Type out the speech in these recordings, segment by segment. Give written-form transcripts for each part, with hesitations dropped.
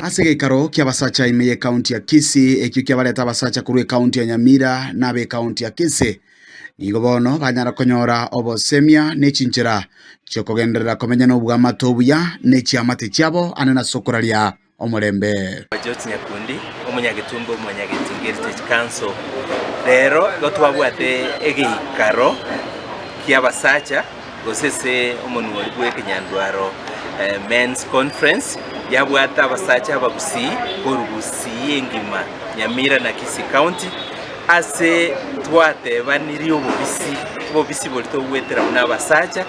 ase gikaro kia basacha imeye kaunti ya Kisii ekio kia bareta basacha kurwe kaunti ya Nyamira nabe kaunti ya Kisii nigo bono banyara konyora obosemia nechinchera chokogenderera komenya n'obwamato obuya nechiamate chiabo anena sokoraria omurembe George Nyakundi omunyagitumba omunyagitingeri council rero gotwabwate egikaro kia basacha gosese omunwori bw'ekinyandwaro men's conference yabwata abasacha abagusi korugusi engima Nyamira na Kisii county ase twate baniri obobisi bolito bwetera n'abasacha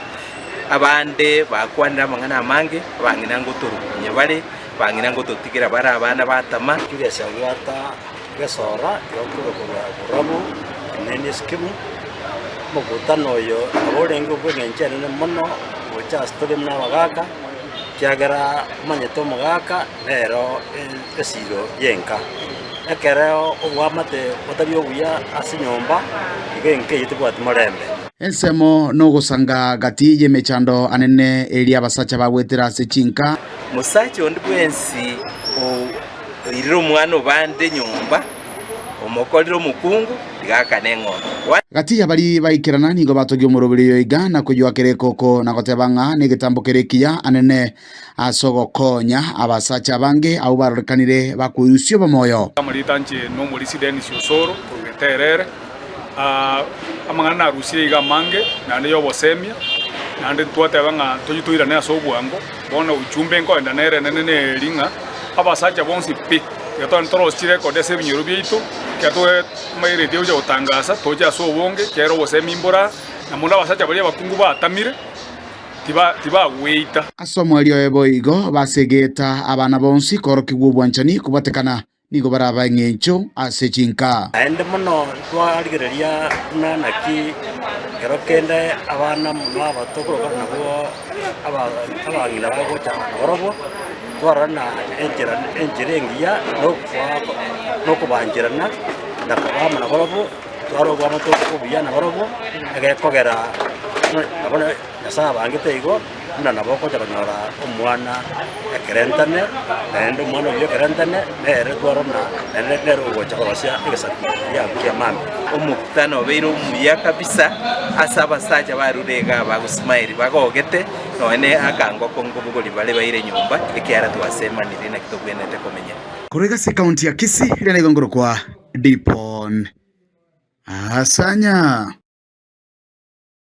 abande bakwanira amangana amange bangina ngo torukunye bare bangina ngo totigera bare abana batama kiresa gwata gesora yokurokorwa burabu nene skimu mugutano yo aborengo bwengenjene mono ocha story mna bagaka kyagara manyeto mugaka rero esiro yenka ekereo obwamate otabyo buya asinyomba igenke yitubwat marembe ensemo no gusanga gati yemechando anene elia basacha babwetera sechinka musacha ondi bwensi o iriro mwana bande nyomba omokoliro mukungu igaka nengono gati yabali baikirana nigo batogyo murobiriyo igana kujwa kerekoko na gotebanga nigitambukerekia anene asogokonya abasacha bange au barurikanire bakuyusyo bamoyo amuritanche no muri Dennis Osoro kugeterere amangana rusire iga mange nande yobosemia nande twatebanga toyituira ne asobwango bona uchumbe ngo enda nere nene ringa abasacha bonsi pi yato ntorosire kodese binyuru byito kyatwe maire dio jo tangasa toja sobonge kero bosemi mbora namuna basacha bali bakungu batamire tiba weita asomwelio eboigo basegeta abana bonsi korokigwo bwanchani kubatekana nigo baraba ngencho asechinka ende mono twarigereria naki kero kende abana batokoro nabo abangina bagocha borobo twarana enjirengia no kubanjirana na kabama na borobo twarogwa matoko biyana borobo agekogera abona nasaba angiteigo na naboko cyabanyora omwana ekerentane nende umwana byo kerentane nere twarona nere ugocha korosya igesatu ya kiamami omukutano beiro umuya kabisa asaba saja barurega bagusmile bagogete none akango kongo bugoli bale baire nyumba ikiara twasema nirina kitogwenete komenya kurega se kaunti ya Kisii ile igongoro kwa Dipon Asanya.